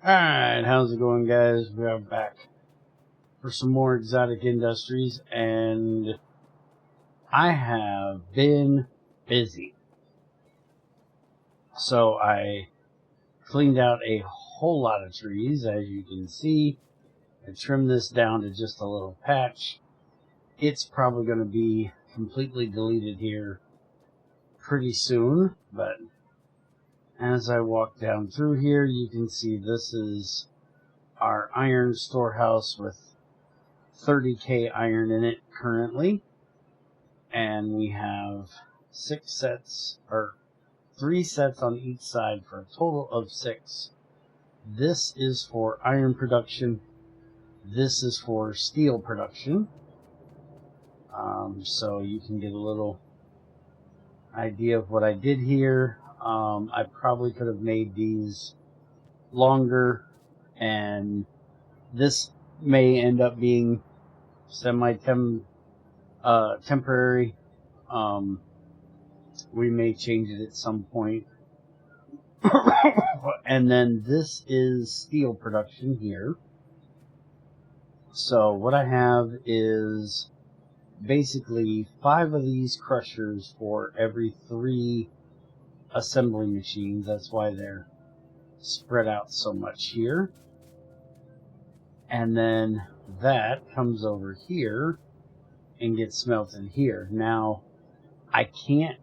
Alright, how's it going, guys? We are back for some more Exotic Industries, and I have been busy. So I cleaned out a whole lot of trees, as you can see. I trimmed this down to just a little patch. It's probably going to be completely deleted here pretty soon, but as I walk down through here, you can see this is our iron storehouse with 30k iron in it currently, and we have 6 sets, or 3 sets on each side for a total of 6. This is for iron production. This is for steel production. So you can get a little idea of what I did here. I probably could have made these longer, and this may end up being temporary. We may change it at some point. And then this is steel production here. So what I have is basically 5 of these crushers for every 3 assembly machines. That's why they're spread out so much here. And then that comes over here and gets smelted here. Now, I can't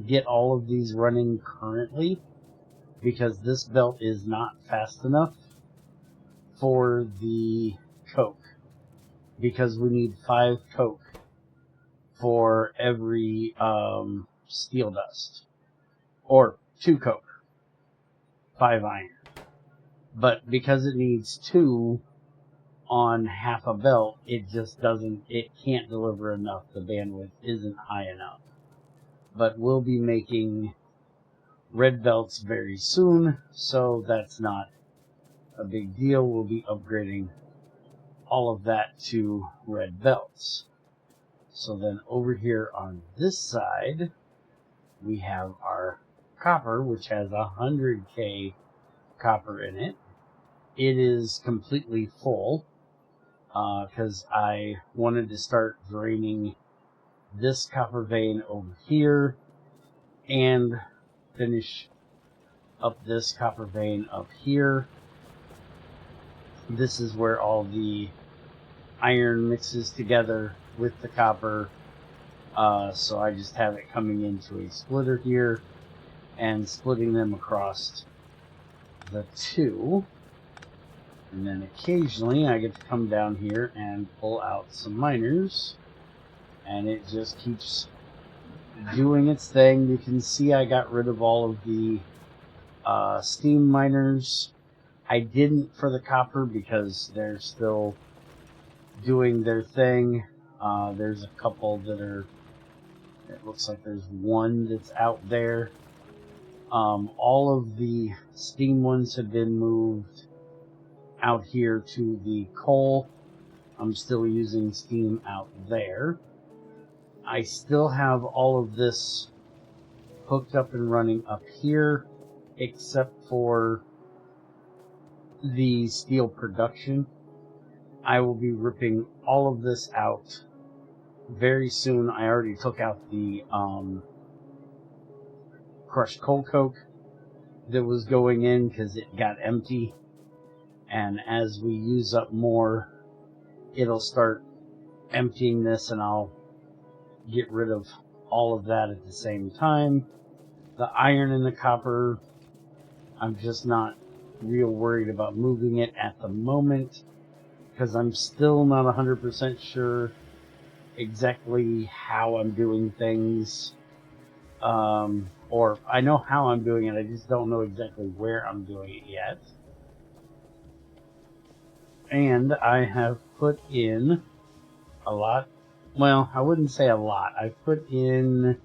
get all of these running currently because this belt is not fast enough for the coke, because we need 5 coke for every steel dust, or 2 coke, 5 iron. But because it needs 2 on half a belt, it can't deliver enough. The bandwidth isn't high enough. But we'll be making red belts very soon, so that's not a big deal. We'll be upgrading all of that to red belts. So then over here on this side, we have our copper, which has 100k copper in it. It is completely full because I wanted to start draining this copper vein over here and finish up this copper vein up here. This is where all the iron mixes together with the copper, so I just have it coming into a splitter here and splitting them across the 2. And then occasionally I get to come down here and pull out some miners, and it just keeps doing its thing. You can see I got rid of all of the steam miners. I didn't for the copper because they're still doing their thing. There's a couple that are, it looks like there's 1 that's out there. All of the steam ones have been moved out here to the coal. I'm still using steam out there. I still have all of this hooked up and running up here, except for the steel production. I will be ripping all of this out very soon. I already took out the crushed coal coke that was going in because it got empty. And as we use up more, it'll start emptying this, and I'll get rid of all of that at the same time. The iron and the copper, I'm just not real worried about moving it at the moment because I'm still not 100% sure exactly how I'm doing things. Or I know how I'm doing it, I just don't know exactly where I'm doing it yet. And I have put in a lot. Well, I wouldn't say a lot. I've put in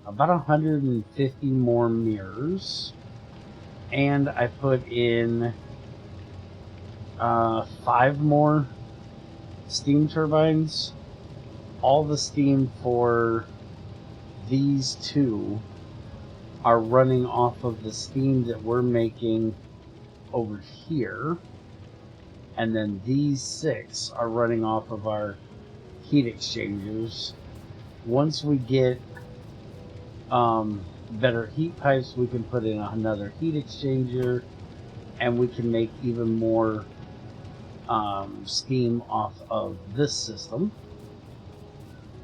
about 150 more mirrors. And I put in 5 more steam turbines. All the steam for these 2 are running off of the steam that we're making over here, and then these 6 are running off of our heat exchangers. Once we get better heat pipes, we can put in another heat exchanger, and we can make even more steam off of this system.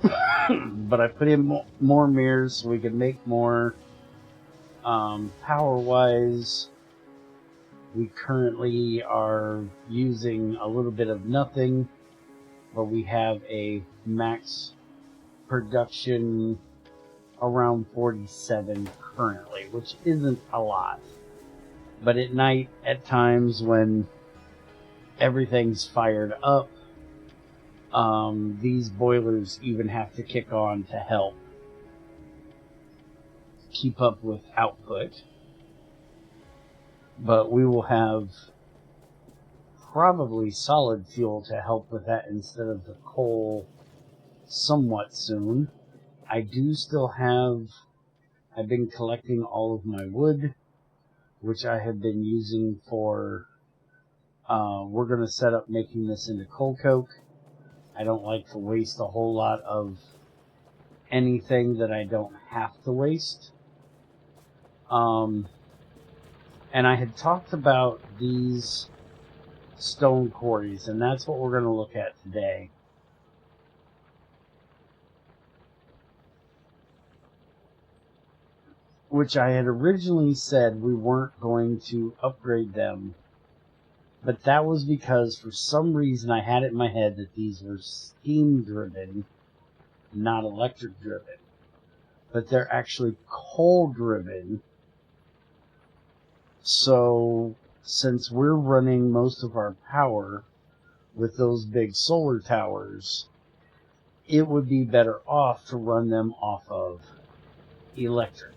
But I put in more mirrors so we can make more. Power-wise, we currently are using a little bit of nothing, but we have a max production around 47 currently, which isn't a lot. But at night, at times when everything's fired up, these boilers even have to kick on to help keep up with output. But we will have probably solid fuel to help with that instead of the coal somewhat soon. I do still have, I've been collecting all of my wood, which I have been using for, we're going to set up making this into coal coke. I don't like to waste a whole lot of anything that I don't have to waste. And I had talked about these stone quarries, and that's what we're going to look at today. Which I had originally said we weren't going to upgrade them, but that was because for some reason I had it in my head that these were steam driven, not electric driven. But they're actually coal driven. So since we're running most of our power with those big solar towers, it would be better off to run them off of electric.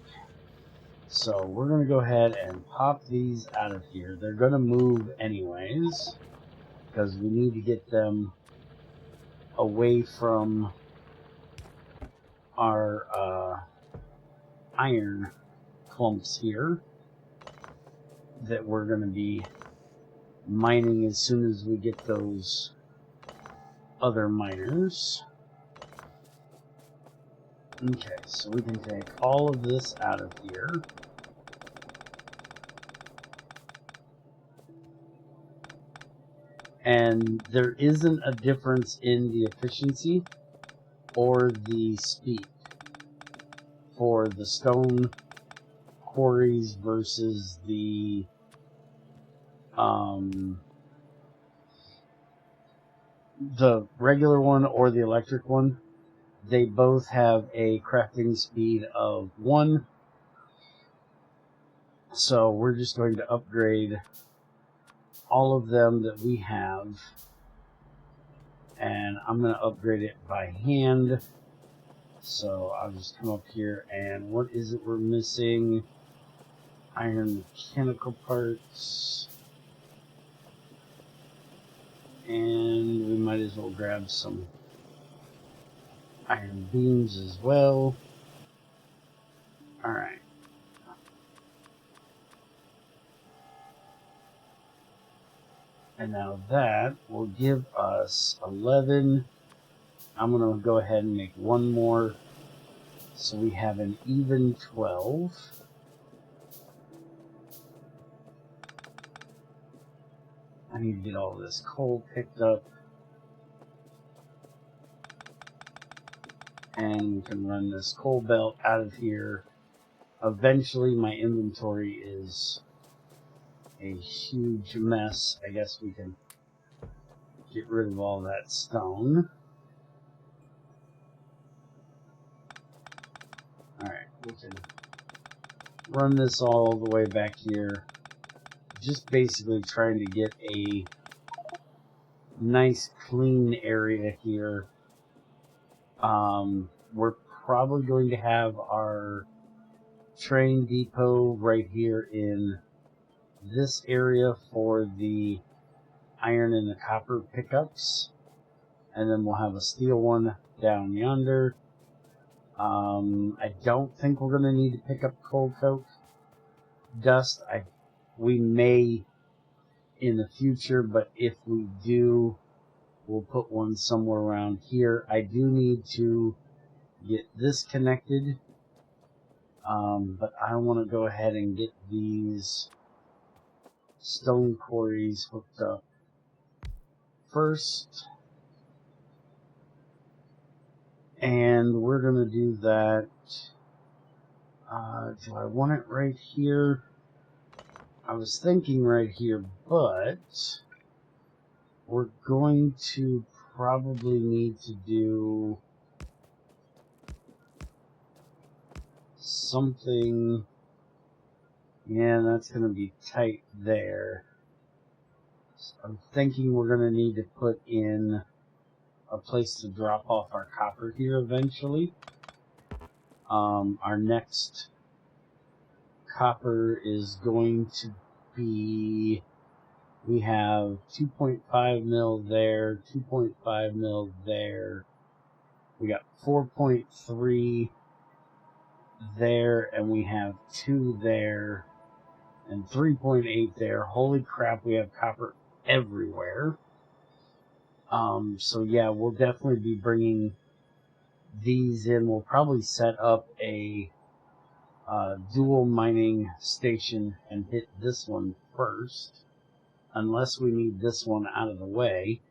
So we're going to go ahead and pop these out of here. They're going to move anyways, because we need to get them away from our iron clumps here that we're going to be mining as soon as we get those other miners. Okay, so we can take all of this out of here. And there isn't a difference in the efficiency or the speed for the stone quarries versus the regular one or the electric one. They both have a crafting speed of 1. So we're just going to upgrade all of them that we have. And I'm going to upgrade it by hand. So I'll just come up here and what is it we're missing? Iron mechanical parts. And we might as well grab some iron beams as well. Alright. And now that will give us 11. I'm going to go ahead and make one more. So we have an even 12. I need to get all this coal picked up. And we can run this coal belt out of here. Eventually my inventory is a huge mess. I guess we can get rid of all that stone. Alright, we can run this all the way back here. Just basically trying to get a nice clean area here. We're probably going to have our train depot right here in this area for the iron and the copper pickups, and then we'll have a steel one down yonder. I don't think we're going to need to pick up coal coke dust. We may in the future, but if we do, we'll put one somewhere around here. I do need to get this connected, but I want to go ahead and get these stone quarries hooked up first. And we're going to do that. Do I want it right here? I was thinking right here, but we're going to probably need to do something. Yeah, that's going to be tight there. So I'm thinking we're going to need to put in a place to drop off our copper here eventually. Our next copper is going to be, we have 2.5 mil there, 2.5 mil there. We got 4.3 there, and we have 2 there, and 3.8 there. Holy crap, we have copper everywhere. So yeah, we'll definitely be bringing these in. We'll probably set up a dual mining station and hit this one first, unless we need this one out of the way,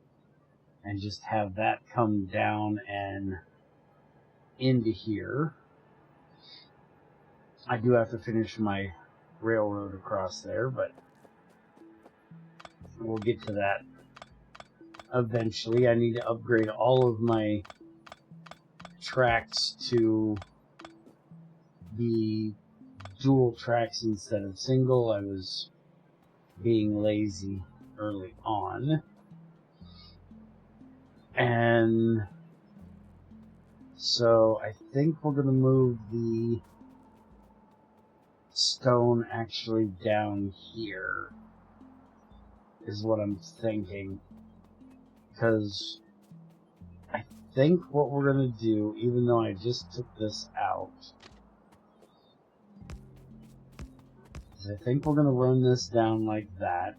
and just have that come down and into here. I do have to finish my railroad across there, but we'll get to that eventually. I need to upgrade all of my tracks to be dual tracks instead of single. I was being lazy early on. And so I think we're going to move the stone actually down here, is what I'm thinking. Because I think what we're going to do, even though I just took this out, is I think we're going to run this down like that.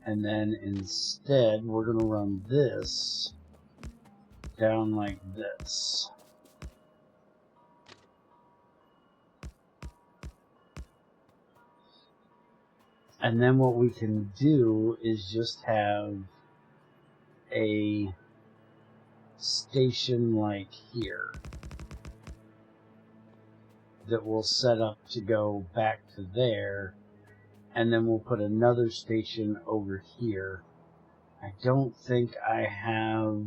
And then instead, we're going to run this down like this. And then what we can do is just have a station like here that we'll set up to go back to there, and then we'll put another station over here. I don't think I have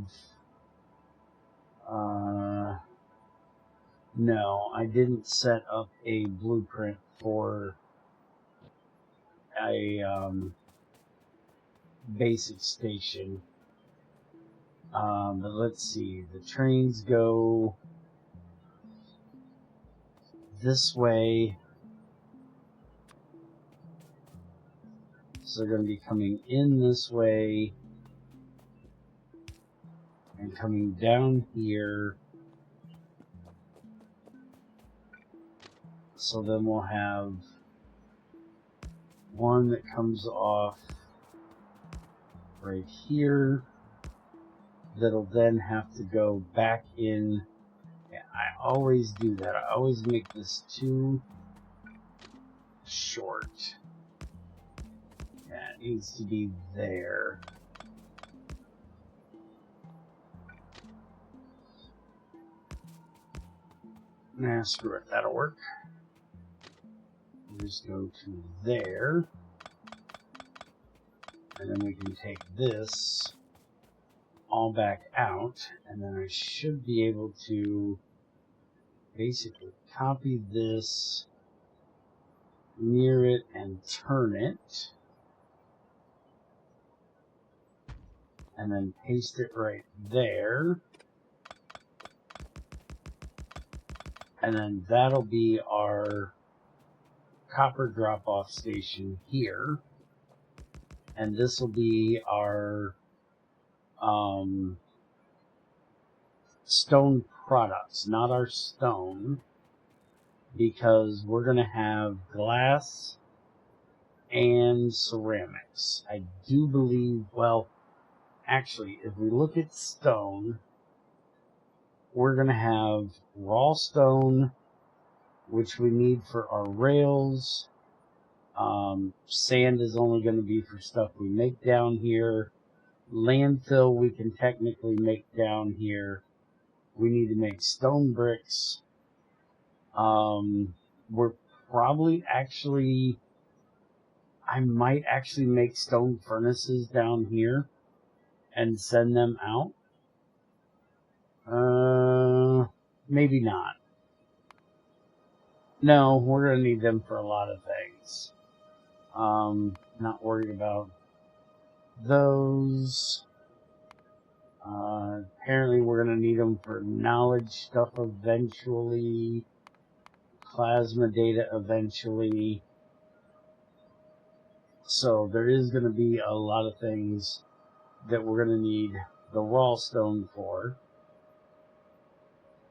no, I didn't set up a blueprint for a basic station. But let's see, the trains go this way, so they're going to be coming in this way and coming down here. So then we'll have one that comes off right here that'll then have to go back in. Yeah, I always do that. I always make this too short. Yeah, it needs to be there. Nah, screw it. That'll work. Just go to there. And then we can take this all back out, and then I should be able to basically copy this, near it, and turn it, and then paste it right there, and then that'll be our copper drop-off station here, and this will be our stone products, not our stone, because we're going to have glass and ceramics. I do believe, well, actually, if we look at stone, we're going to have raw stone, which we need for our rails. Sand is only going to be for stuff we make down here. Landfill we can technically make down here. We need to make stone bricks. We're probably actually... I might actually make stone furnaces down here and send them out. Maybe not. No, we're going to need them for a lot of things. Not worried about those. Apparently we're going to need them for knowledge stuff eventually. Plasma data eventually. So there is going to be a lot of things that we're going to need the raw stone for.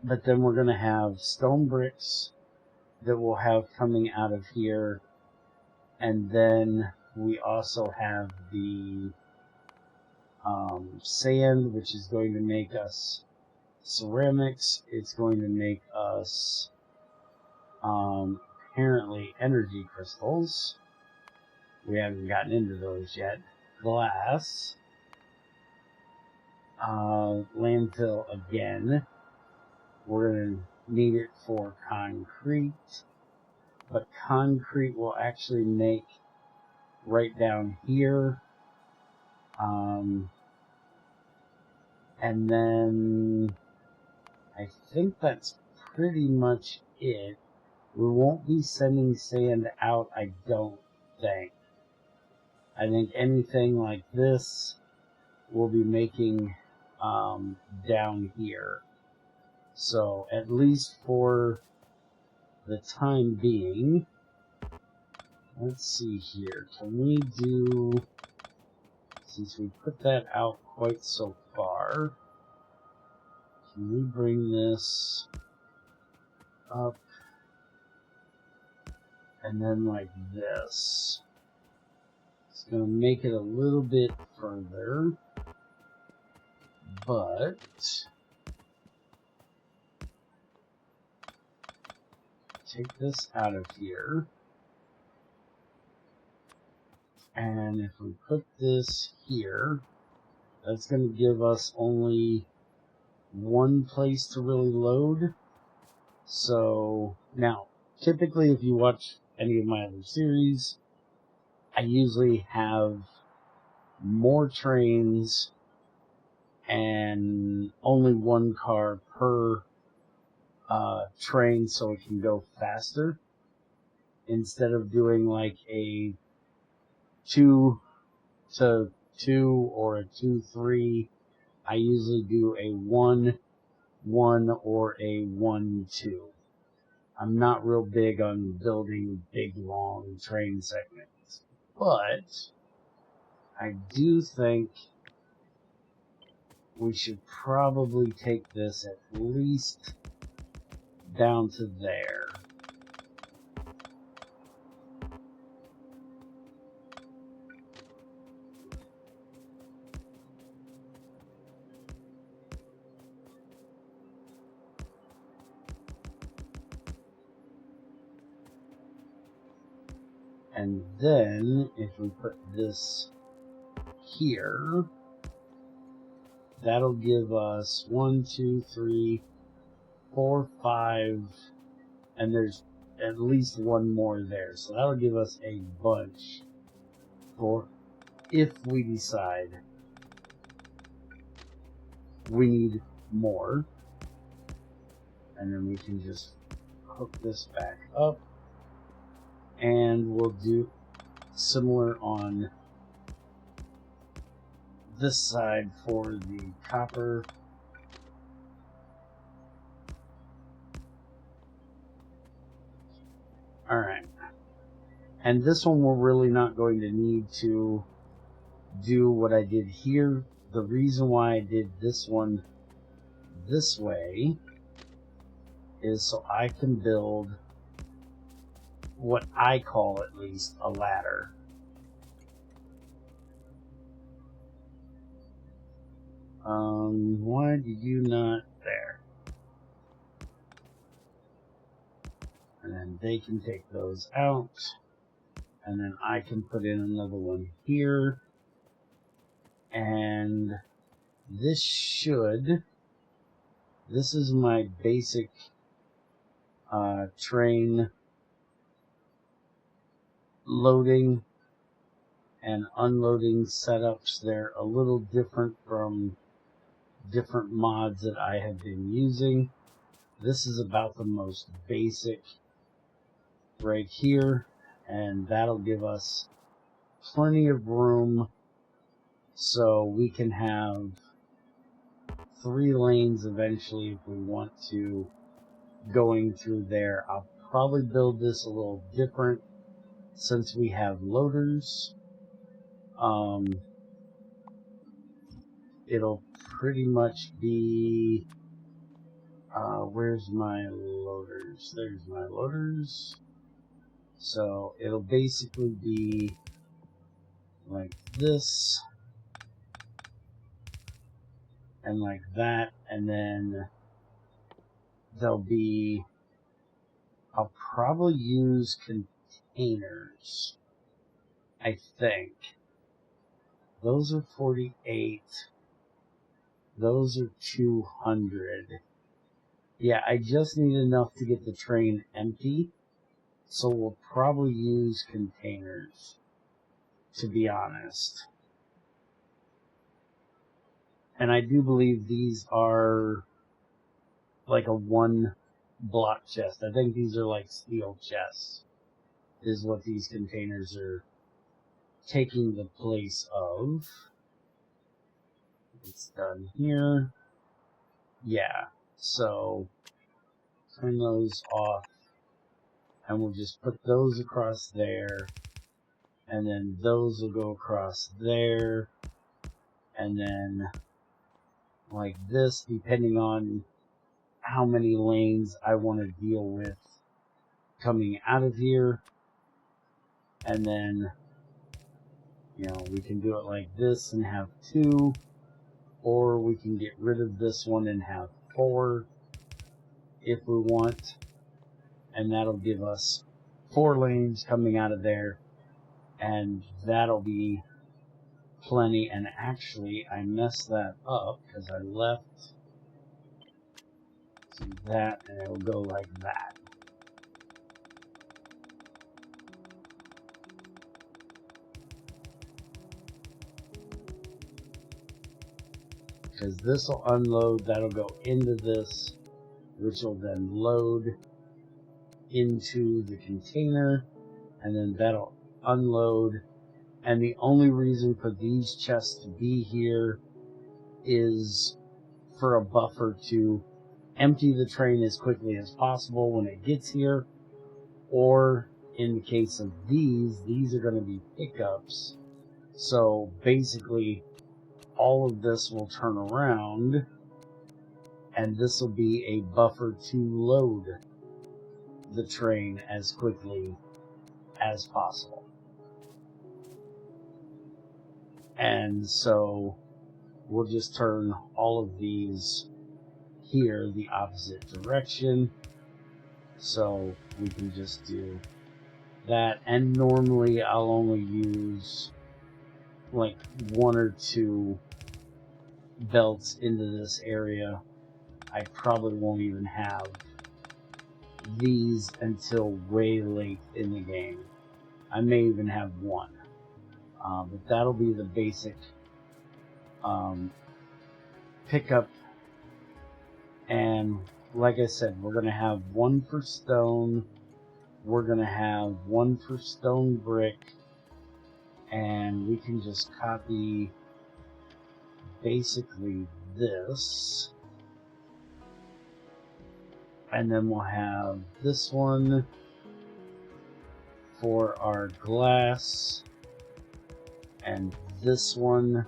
But then we're going to have stone bricks that we'll have coming out of here. And then we also have the sand, which is going to make us ceramics. It's going to make us apparently energy crystals. We haven't gotten into those yet. Glass. Landfill again. We're going to need it for concrete. But concrete will actually make right down here. And then I think that's pretty much it. We won't be sending sand out, I don't think. I think anything like this we'll be making down here. So at least for the time being, let's see here. Can we do, since we put that out quite so far, can we bring this up and then like this? It's going to make it a little bit further, but take this out of here. And if we put this here, that's going to give us only one place to really load. So now, typically if you watch any of my other series, I usually have more trains and only one car per train so it can go faster, instead of doing like a 2 to 2 or a 2-3. I usually do a 1-1 or a 1-2. I'm not real big on building big long train segments, but I do think we should probably take this at least down to there. And then if we put this here, that'll give us 1, 2, 3, 4, 5, and there's at least one more there. So that'll give us a bunch for if we decide we need more. And then we can just hook this back up. And we'll do similar on this side for the copper. Alright. And this one we're really not going to need to do what I did here. The reason why I did this one this way is so I can build what I call at least a ladder. Why did you not there? And then they can take those out. And then I can put in another one here. And this is my basic train loading and unloading setups. They're a little different from different mods that I have been using. This is about the most basic right here, and that'll give us plenty of room so we can have 3 lanes eventually if we want to going through there. I'll probably build this a little different since we have loaders. It'll pretty much be where's my loaders? There's my loaders. So it'll basically be like this and like that, and then there'll be, I'll probably use containers, I think. Those are 48. Those are 200. Yeah, I just need enough to get the train empty, so we'll probably use containers, to be honest. And I do believe these are like a 1 block chest. I think these are like steel chests, is what these containers are taking the place of. It's done here. Yeah, so turn those off, and we'll just put those across there, and then those will go across there, and then like this, depending on how many lanes I want to deal with coming out of here. And then, you know, we can do it like this and have 2, or we can get rid of this one and have 4 if we want, and that'll give us 4 lanes coming out of there, and that'll be plenty. And actually I messed that up because I left that, and it'll go like that. Because this will unload, that'll go into this, which will then load into the container, and then that'll unload. And the only reason for these chests to be here is for a buffer to empty the train as quickly as possible when it gets here, or in the case of these are going to be pickups. So basically all of this will turn around, and this will be a buffer to load the train as quickly as possible. And so we'll just turn all of these here the opposite direction, so we can just do that. And normally I'll only use like 1 or 2 belts into this area. I probably won't even have these until way late in the game. I may even have 1, but that'll be the basic pickup. And like I said, we're going to have 1 for stone, we're going to have 1 for stone brick, and we can just copy basically this, and then we'll have this one for our glass, and this one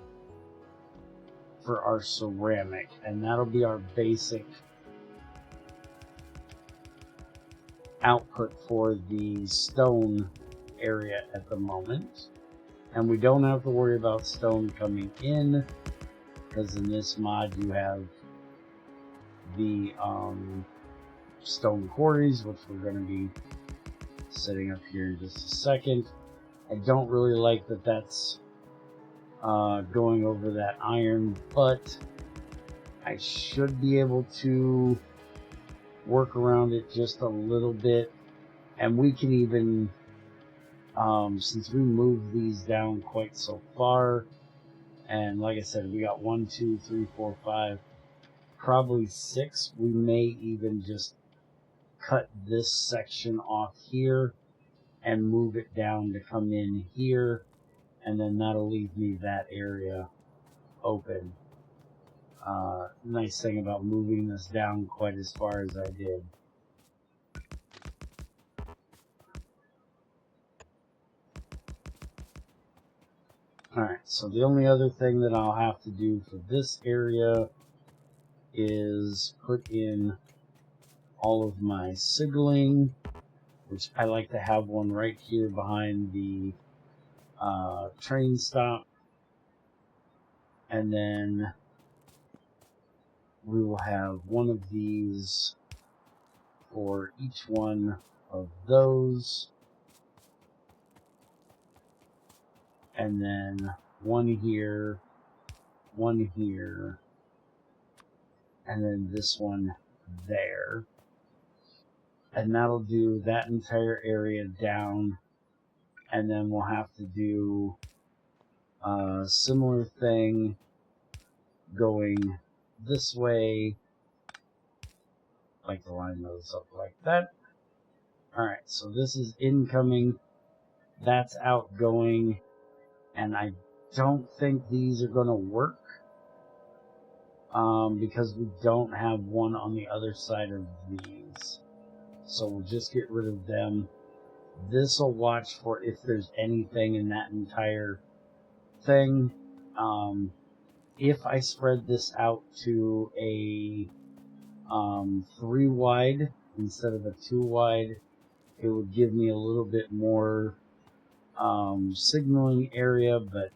for our ceramic, and that'll be our basic output for the stone area at the moment. And we don't have to worry about stone coming in, because in this mod you have the stone quarries, which we're going to be setting up here in just a second. I don't really like that that's going over that iron, but I should be able to work around it just a little bit. And we can even, since we moved these down quite so far, and like I said, we got 1, 2, 3, 4, 5, probably 6, we may even just cut this section off here and move it down to come in here, and then that'll leave me that area open. Nice thing about moving this down quite as far as I did. Alright, so the only other thing that I'll have to do for this area is put in all of my signaling, which I like to have one right here behind the train stop. And then we will have one of these for each one of those. And then one here, and then this one there. And that'll do that entire area down. And then we'll have to do a similar thing going this way. Like to line those up like that. Alright, so this is incoming. That's outgoing. And I don't think these are going to work. Because we don't have one on the other side of these. So we'll just get rid of them. This will watch for if there's anything in that entire thing. If I spread this out to a 3 wide instead of a 2 wide, it would give me a little bit more signaling area, but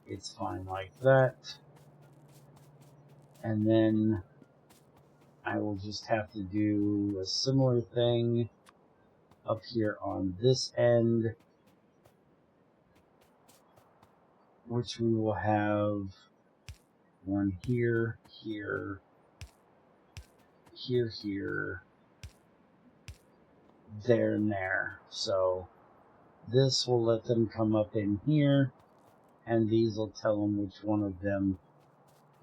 it's fine like that. And then I will just have to do a similar thing up here on this end, which we will have one here, here, here, there, and there. So this will let them come up in here, and these will tell them which one of them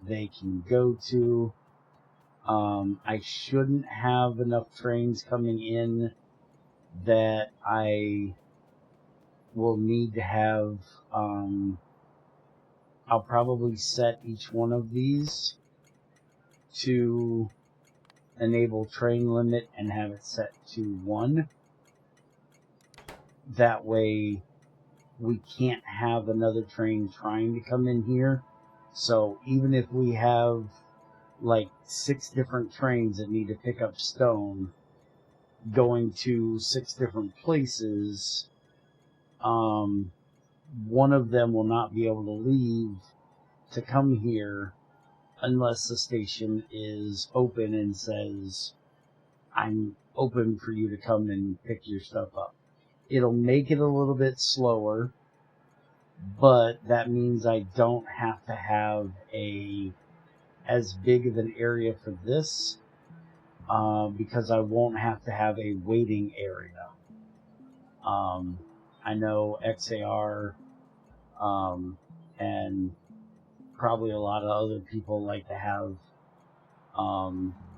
they can go to. I shouldn't have enough trains coming in that I will need to have, I'll probably set each one of these to enable train limit and have it set to 1. That way we can't have another train trying to come in here. So even if we have like 6 different trains that need to pick up stone going to 6 different places, one of them will not be able to leave to come here unless the station is open and says, I'm open for you to come and pick your stuff up. It'll make it a little bit slower, but that means I don't have to have as big of an area for this, because I won't have to have a waiting area. I know XAR and probably a lot of other people like to have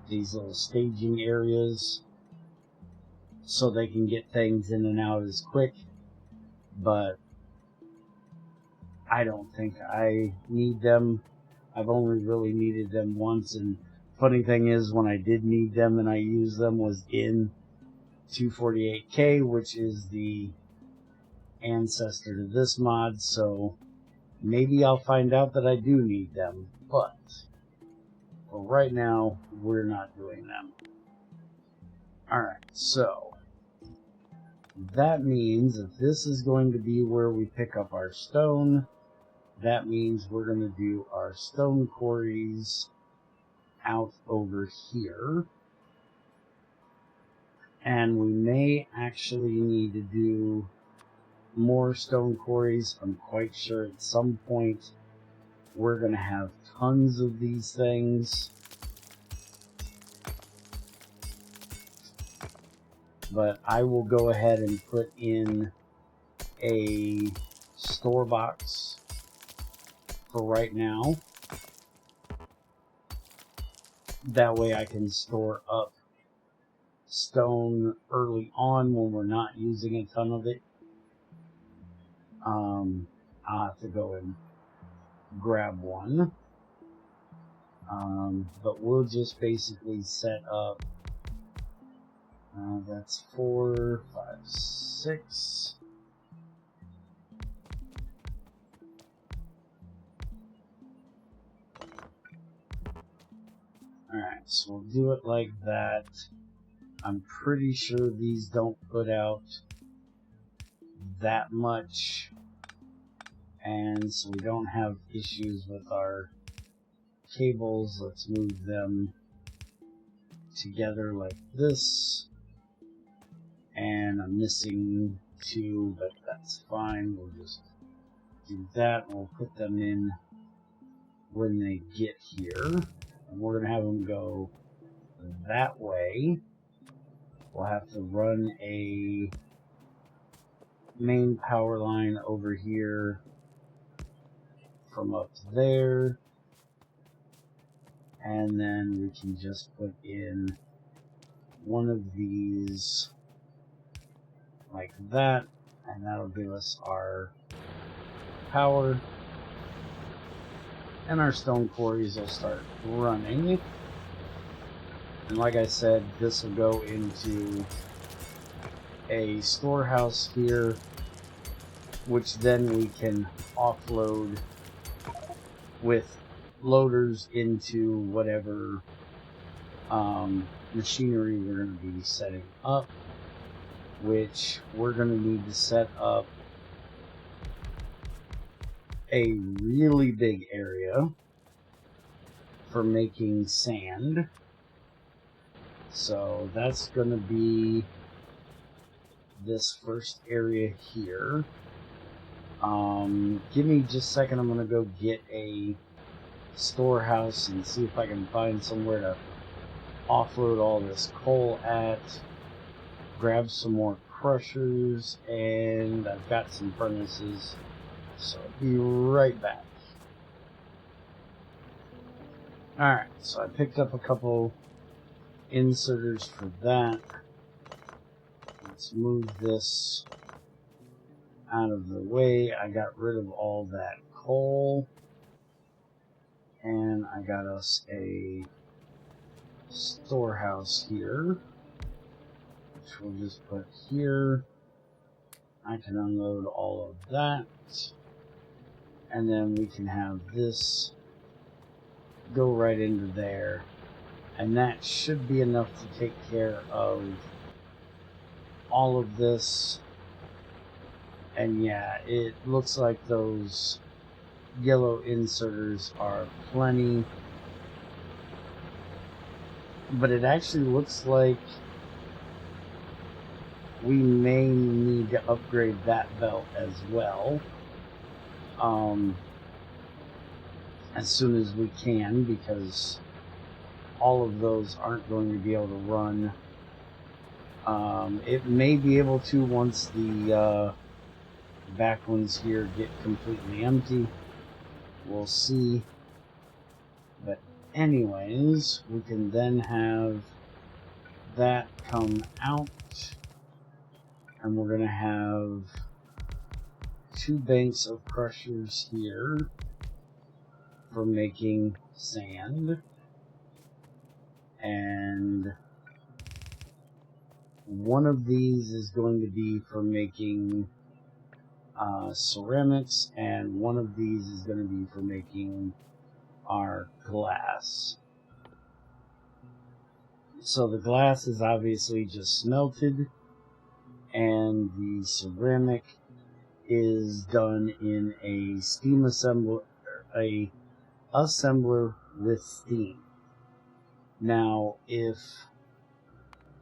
these little staging areas so they can get things in and out as quick, but I don't think I need them. I've only really needed them once, and funny thing is, when I did need them and I used them was in 248K, which is the ancestor to this mod, so Maybe I'll find out that I do need them, but for right now, we're not doing them. Alright, so that means if this is going to be where we pick up our stone, that means we're going to do our stone quarries out over here. And we may actually need to do more stone quarries. I'm quite sure at some point we're going to have tons of these things. But I will go ahead and put in a store box for right now. That way I can store up stone early on when we're not using a ton of it. I'll have to go and grab one. But we'll just basically set up, that's 4, 5, 6. Alright, so we'll do it like that. I'm pretty sure these don't put out that much, and so we don't have issues with our cables. Let's move them together like this, and I'm missing 2, but that's fine. We'll just do that. We'll put them in when they get here, and we're gonna have them go that way. We'll have to run a main power line over here from up there, and then we can just put in one of these like that, and that'll give us our power, and our stone quarries will start running. And like I said, this will go into a storehouse here, which then we can offload with loaders into whatever machinery we're going to be setting up, which we're going to need to set up a really big area for making sand. So that's going to be this first area here. Give me just a second. I'm going to go get a storehouse and see if I can find somewhere to offload all this coal at. Grab some more crushers, and I've got some furnaces, so I'll be right back. Alright, so I picked up a couple inserters for that. Let's move this out of the way. I got rid of all that coal, and I got us a storehouse here, which we'll just put here. I can unload all of that, and then we can have this go right into there, and that should be enough to take care of all of this. And yeah, it looks like those yellow inserters are plenty, but it actually looks like we may need to upgrade that belt as well as soon as we can, because all of those aren't going to be able to run. It may be able to once the back ones here get completely empty. We'll see. But anyways, we can then have that come out, and we're going to have 2 banks of crushers here for making sand, and one of these is going to be for making ceramics, and one of these is going to be for making our glass. So the glass is obviously just smelted, and the ceramic is done in a steam assembler, a assembler with steam. Now, if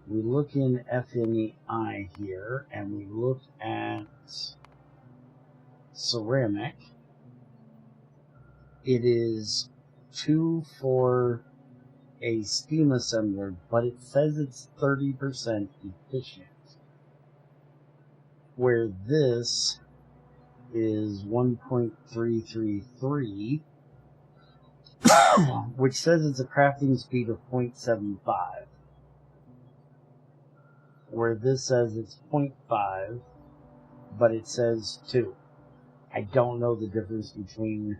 we look in FNEI here and we look at ceramic, it is 2 for a steam assembler, but it says it's 30% efficient, where this is 1.333, which says it's a crafting speed of 0.75, where this says it's 0.5, but it says 2. I don't know the difference between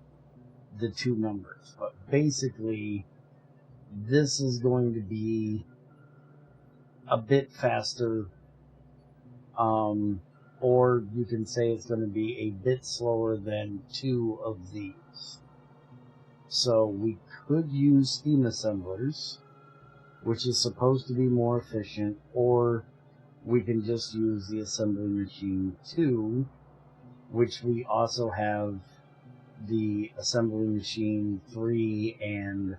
the two numbers, but basically this is going to be a bit faster, or you can say it's going to be a bit slower than 2 of these. So we could use steam assemblers, which is supposed to be more efficient, or we can just use the assembly machine 2, which we also have the assembly machine 3 and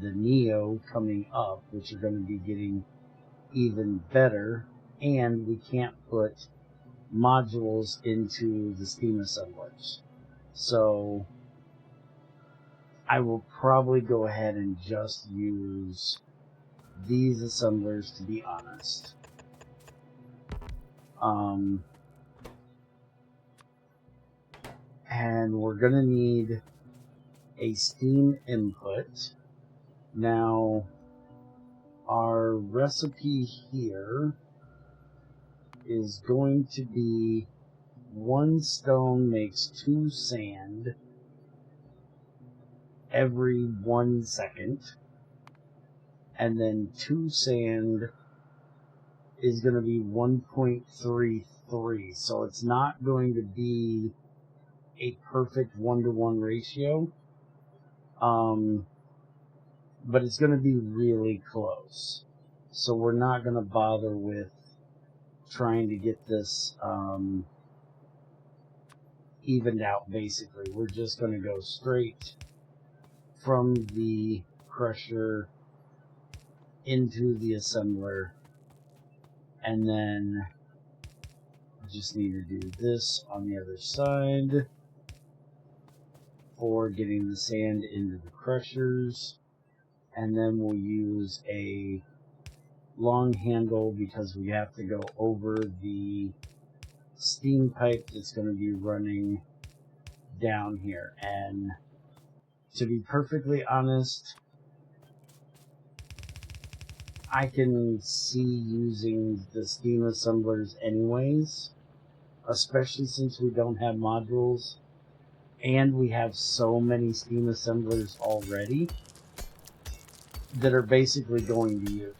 the Neo coming up, which are going to be getting even better, and we can't put modules into the steam assemblers. So I will probably go ahead and just use these assemblers, to be honest. And we're going to need a steam input. Now, our recipe here is going to be 1 stone makes 2 sand every 1 second, and then 2 sand is going to be 1.33, so it's not going to be a perfect 1-to-1 ratio, but it's going to be really close. So we're not going to bother with trying to get this evened out. Basically, we're just going to go straight from the crusher into the assembler, and then I just need to do this on the other side for getting the sand into the crushers, and then we'll use a long handle because we have to go over the steam pipe that's going to be running down here. And to be perfectly honest, I can see using the steam assemblers anyways, especially since we don't have modules and we have so many steam assemblers already that are basically going to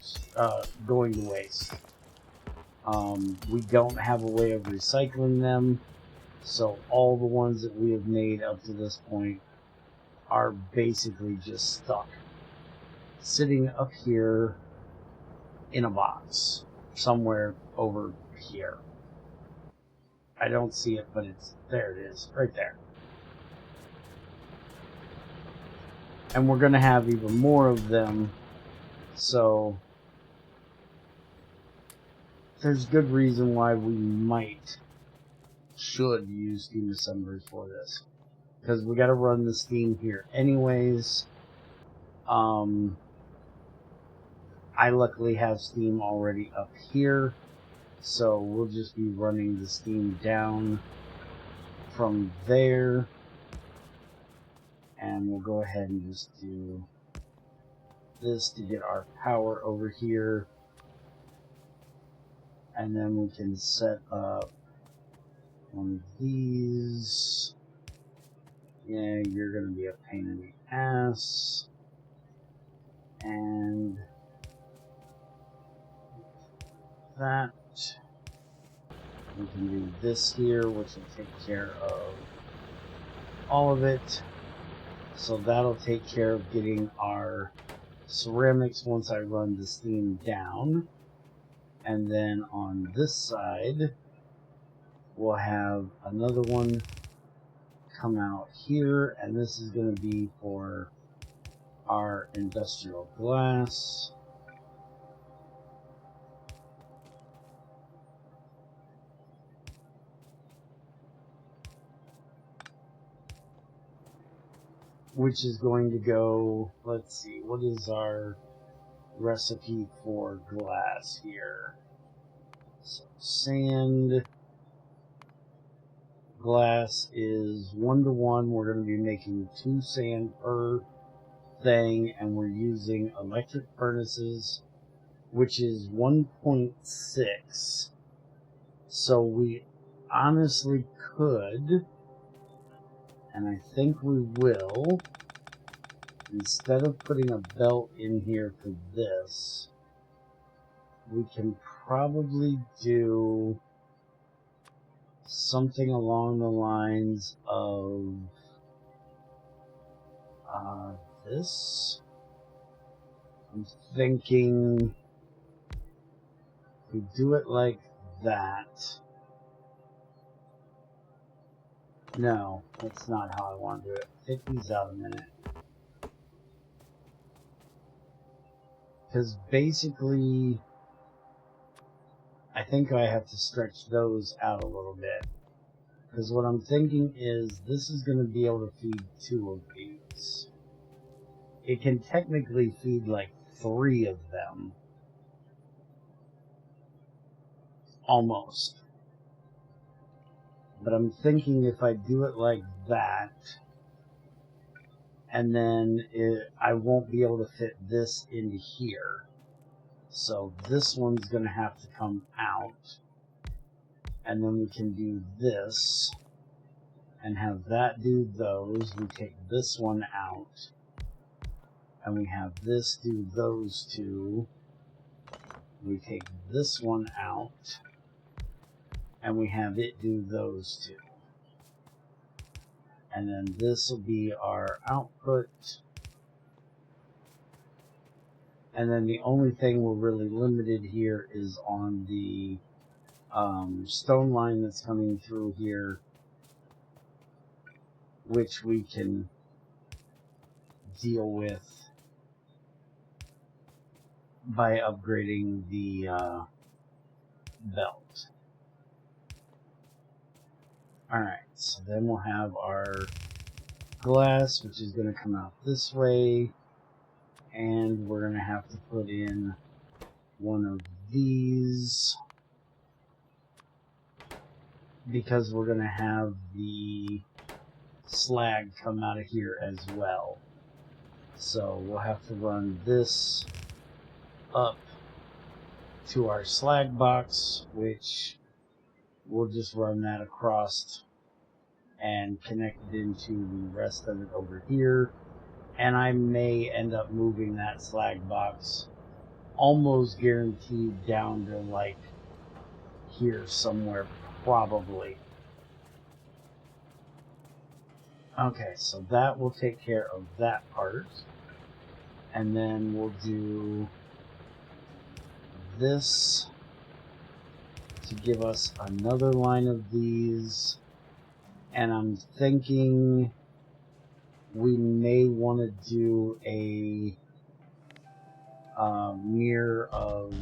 waste. We don't have a way of recycling them, so all the ones that we have made up to this point are basically just stuck, sitting up here in a box somewhere over here. I don't see it, but there it is, right there. And we're going to have even more of them, so there's good reason why we should use steam assemblers for this, because we got to run the steam here anyways. I luckily have steam already up here, so we'll just be running the steam down from there, and we'll go ahead and just do this to get our power over here, and then we can set up one of these. Yeah, you're going to be a pain in the ass. And that. We can do this here, which will take care of all of it. So that'll take care of getting our ceramics once I run the steam down. And then on this side, we'll have another one come out here, and this is going to be for our industrial glass. Which is going to go, let's see, what is our recipe for glass here? So sand, glass is 1-to-1. We're going to be making 2 sand per thing, and we're using electric furnaces, which is 1.6. So we honestly could, and I think we will, instead of putting a belt in here for this, we can probably do something along the lines of this. I'm thinking if we do it like that. No, that's not how I want to do it. Take these out a minute. Because basically, I think I have to stretch those out a little bit. Because what I'm thinking is this is going to be able to feed 2 of these. It can technically feed like 3 of them. Almost. But I'm thinking if I do it like that, and then I won't be able to fit this into here. So this one's going to have to come out. And then we can do this and have that do those. We take this one out. And we have this do those 2. We take this one out. And we have it do those 2. And then this will be our output. And then the only thing we're really limited here is on the stone line that's coming through here, which we can deal with by upgrading the belt. Alright, so then we'll have our glass, which is going to come out this way, and we're going to have to put in one of these because we're going to have the slag come out of here as well. So we'll have to run this up to our slag box, which we'll just run that across and connect it into the rest of it over here. And I may end up moving that slag box almost guaranteed down to like here somewhere, probably. Okay, so that will take care of that part. And then we'll do this to give us another line of these. And I'm thinking we may want to do a mirror of...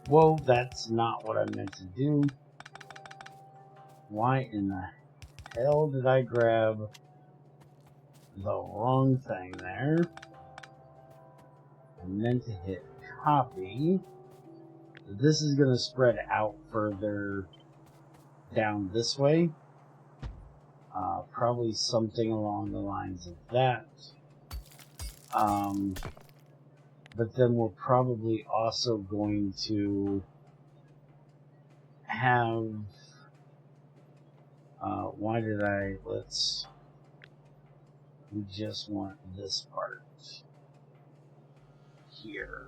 Whoa, that's not what I meant to do. Why in the hell did I grab the wrong thing there? I meant to hit copy. This is going to spread out further down this way. Probably something along the lines of that. But then we're probably also going to have... we just want this part here.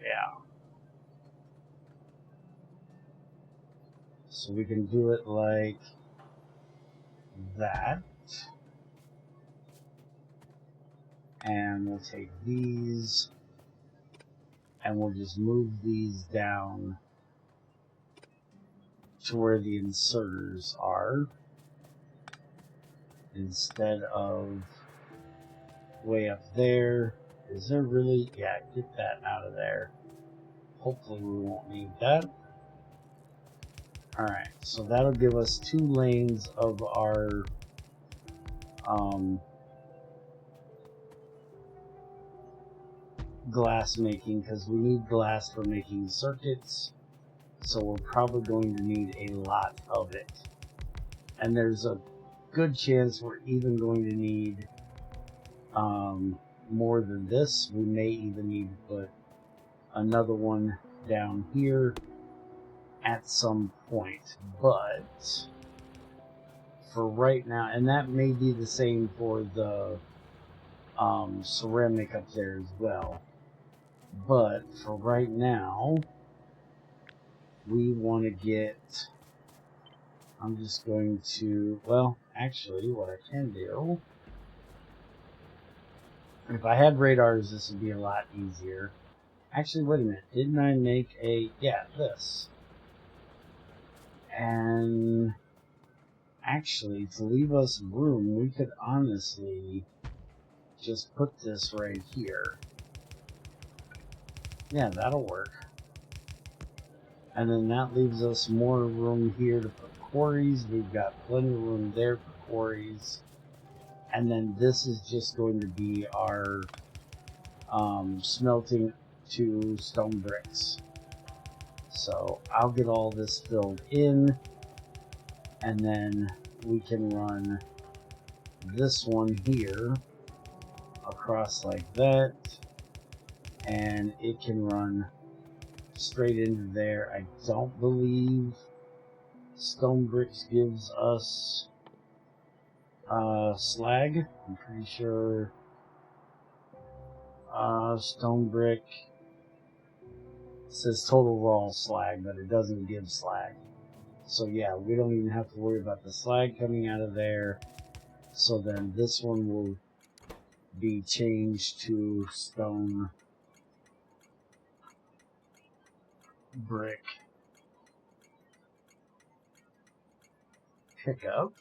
Yeah. So we can do it like that. And we'll take these and we'll just move these down to where the inserters are instead of way up there. Is there really? Yeah, get that out of there. Hopefully we won't need that. Alright, so that'll give us 2 lanes of our glass making, because we need glass for making circuits, so we're probably going to need a lot of it. And there's a good chance we're even going to need more than this. We may even need to put another one down here at some point, but for right now, and that may be the same for the ceramic up there as well, but for right now we want to get, I'm just going to, well, actually what I can do, if I had radars this would be a lot easier. Actually, wait a minute, didn't I make a, yeah, this. And actually, to leave us room, we could honestly just put this right here. Yeah, that'll work. And then that leaves us more room here to put quarries. We've got plenty of room there for quarries. And then this is just going to be our smelting to stone bricks. So I'll get all this filled in, and then we can run this one here across like that, and it can run straight into there. I don't believe stone bricks gives us slag. I'm pretty sure stone brick says total raw slag, but it doesn't give slag. So yeah, we don't even have to worry about the slag coming out of there. So then this one will be changed to stone brick pickup.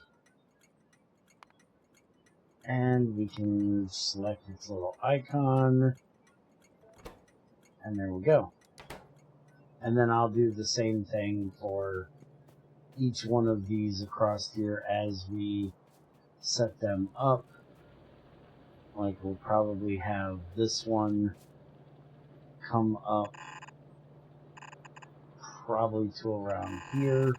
And we can select its little icon. And there we go. And then I'll do the same thing for each one of these across here as we set them up. Like we'll probably have this one come up probably to around here,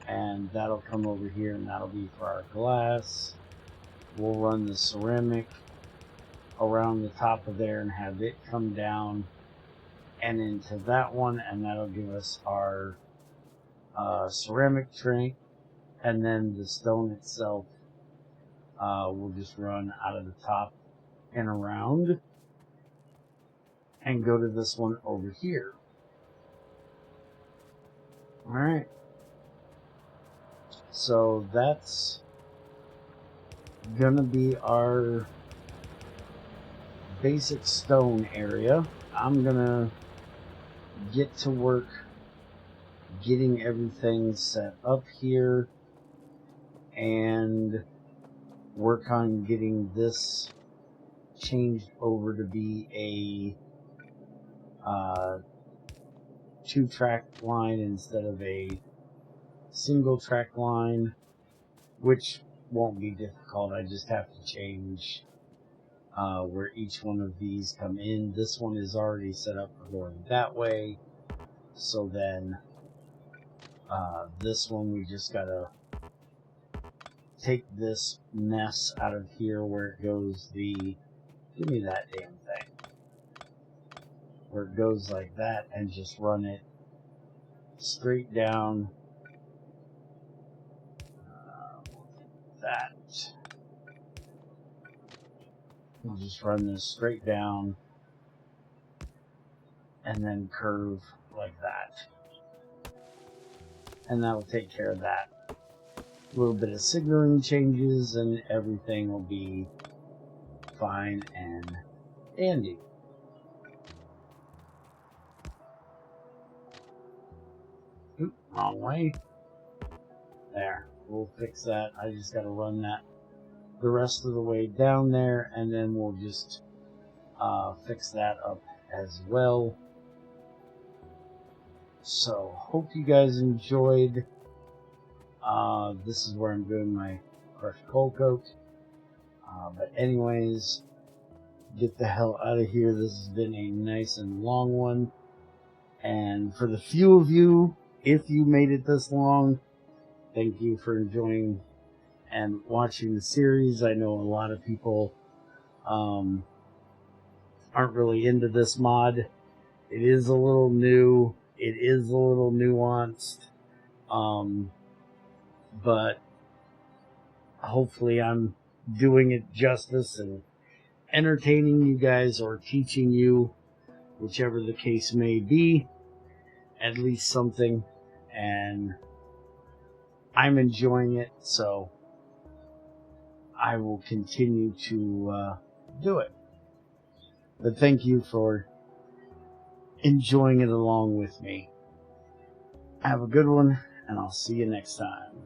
and that'll come over here, and that'll be for our glass. We'll run the ceramic around the top of there and have it come down and into that one, and that'll give us our ceramic tray. And then the stone itself will just run out of the top and around and go to this one over here. Alright, so that's gonna be our basic stone area. I'm gonna get to work getting everything set up here and work on getting this changed over to be a 2-track line instead of a single track line, which won't be difficult. I just have to change where each one of these come in. This one is already set up for going that way, so then this one we just gotta take this mess out of here where it goes the, give me that damn thing, where it goes like that, and just run it straight down that. We'll just run this straight down and then curve like that. and that will take care of that. A little bit of signaling changes and everything will be fine and dandy. Oop, wrong way. There, we'll fix that. I just got to run that the rest of the way down there, and then we'll just fix that up as well. So, hope you guys enjoyed. This is where I'm doing my crushed coal coat. But anyways, get the hell out of here. This has been a nice and long one. And for the few of you, if you made it this long, thank you for enjoying and watching the series. I know a lot of people aren't really into this mod. It is a little new. It is a little nuanced. But hopefully I'm doing it justice and entertaining you guys or teaching you, whichever the case may be, at least something. And I'm enjoying it, so I will continue to do it. But thank you for enjoying it along with me. Have a good one, and I'll see you next time.